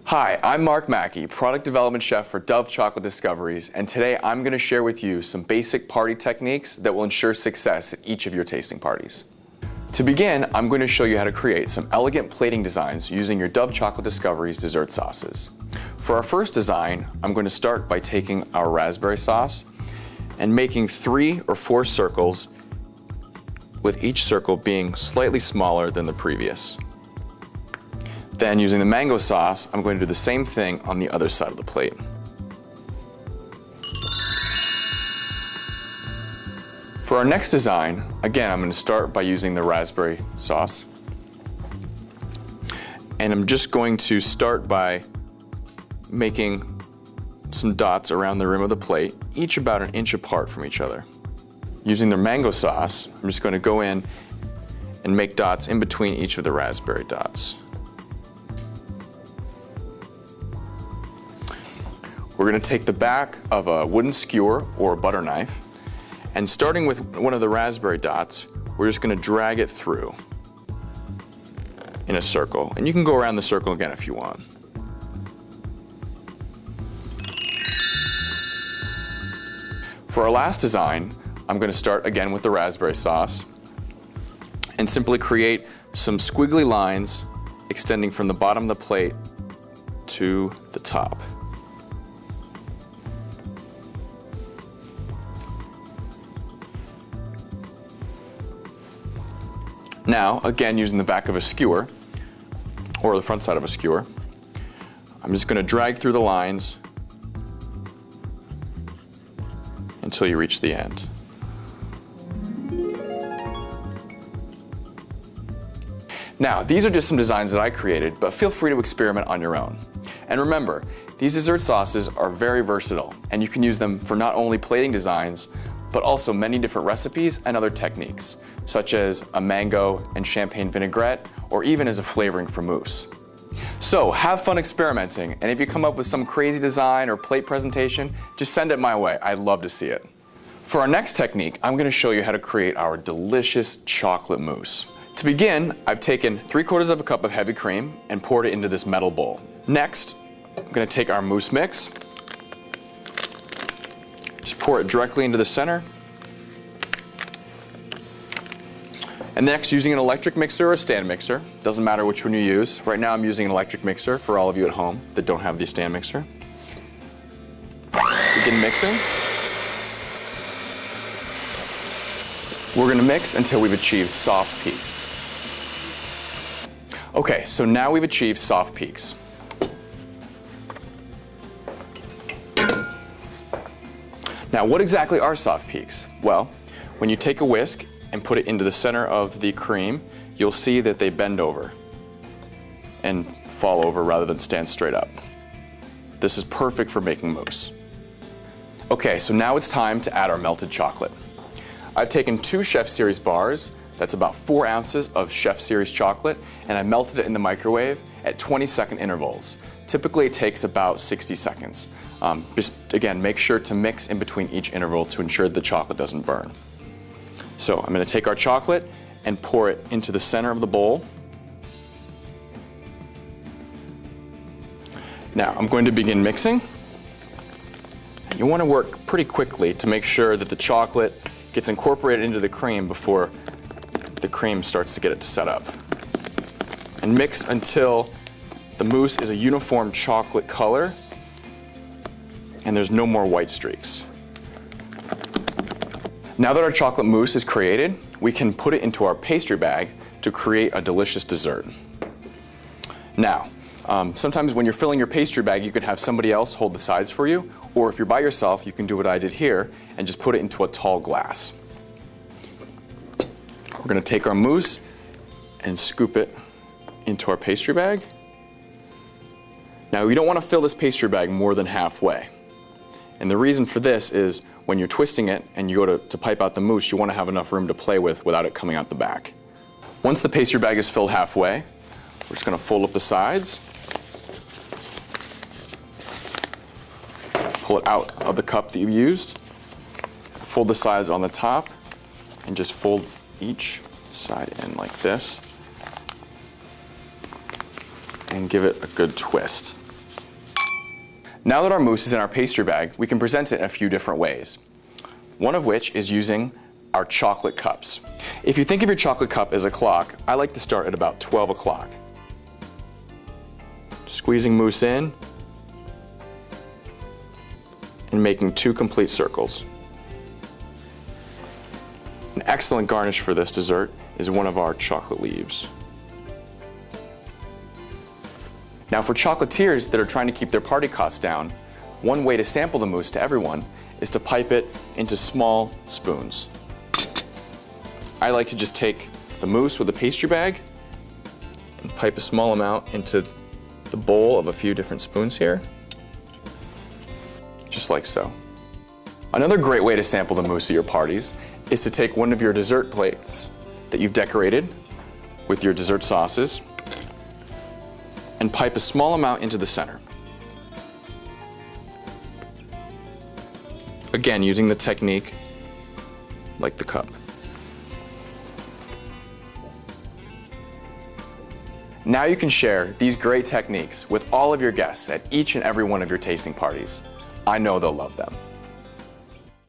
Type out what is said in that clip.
Hi, I'm Mark Mackey, Product Development Chef for Dove Chocolate Discoveries, and today I'm going to share with you some basic party techniques that will ensure success at each of your tasting parties. To begin, I'm going to show you how to create some elegant plating designs using your Dove Chocolate Discoveries dessert sauces. For our first design, I'm going to start by taking our raspberry sauce and making 3 or 4 circles, with each circle being slightly smaller than the previous. Then, using the mango sauce, I'm going to do the same thing on the other side of the plate. For our next design, again, I'm going to start by using the raspberry sauce. And I'm just going to start by making some dots around the rim of the plate, each about 1 inch apart from each other. Using the mango sauce, I'm just going to go in and make dots in between each of the raspberry dots. We're going to take the back of a wooden skewer or a butter knife, and starting with one of the raspberry dots, we're just going to drag it through in a circle. And you can go around the circle again if you want. For our last design, I'm going to start again with the raspberry sauce and simply create some squiggly lines extending from the bottom of the plate to the top. Now, again, using the back of a skewer, or the front side of a skewer, I'm just going to drag through the lines until you reach the end. Now, these are just some designs that I created, but feel free to experiment on your own. And remember, these dessert sauces are very versatile, and you can use them for not only plating designs, but also many different recipes and other techniques, such as a mango and champagne vinaigrette, or even as a flavoring for mousse. So have fun experimenting, and if you come up with some crazy design or plate presentation, just send it my way. I'd love to see it. For our next technique, I'm going to show you how to create our delicious chocolate mousse. To begin, I've taken 3/4 cup of heavy cream and poured it into this metal bowl. Next, I'm going to take our mousse mix, just pour it directly into the center. And next, using an electric mixer or a stand mixer, doesn't matter which one you use. Right now I'm using an electric mixer for all of you at home that don't have the stand mixer. Begin mixing. We're going to mix until we've achieved soft peaks. Okay, so now we've achieved soft peaks. Now, what exactly are soft peaks? Well, when you take a whisk and put it into the center of the cream, you'll see that they bend over and fall over rather than stand straight up. This is perfect for making mousse. Okay, so now it's time to add our melted chocolate. I've taken 2 Chef Series bars, that's about 4 ounces of Chef Series chocolate, and I melted it in the microwave at 20-second intervals. Typically it takes about 60 seconds. Just again, make sure to mix in between each interval to ensure the chocolate doesn't burn. So I'm going to take our chocolate and pour it into the center of the bowl. Now I'm going to begin mixing. You want to work pretty quickly to make sure that the chocolate gets incorporated into the cream before the cream starts to get it set up. And mix until the mousse is a uniform chocolate color and there's no more white streaks. Now that our chocolate mousse is created, we can put it into our pastry bag to create a delicious dessert. Now, sometimes when you're filling your pastry bag, you could have somebody else hold the sides for you, or if you're by yourself, you can do what I did here and just put it into a tall glass. We're going to take our mousse and scoop it into our pastry bag. Now, you don't want to fill this pastry bag more than halfway. And the reason for this is when you're twisting it and you go to pipe out the mousse, you want to have enough room to play with without it coming out the back. Once the pastry bag is filled halfway, we're just going to fold up the sides, pull it out of the cup that you used, fold the sides on the top, and just fold each side in like this, and give it a good twist. Now that our mousse is in our pastry bag, we can present it in a few different ways. One of which is using our chocolate cups. If you think of your chocolate cup as a clock, I like to start at about 12 o'clock. Squeezing mousse in and making 2 complete circles. An excellent garnish for this dessert is one of our chocolate leaves. Now for chocolatiers that are trying to keep their party costs down, one way to sample the mousse to everyone is to pipe it into small spoons. I like to just take the mousse with a pastry bag and pipe a small amount into the bowl of a few different spoons here, just like so. Another great way to sample the mousse at your parties is to take one of your dessert plates that you've decorated with your dessert sauces and pipe a small amount into the center. Again, using the technique like the cup. Now you can share these great techniques with all of your guests at each and every one of your tasting parties. I know they'll love them.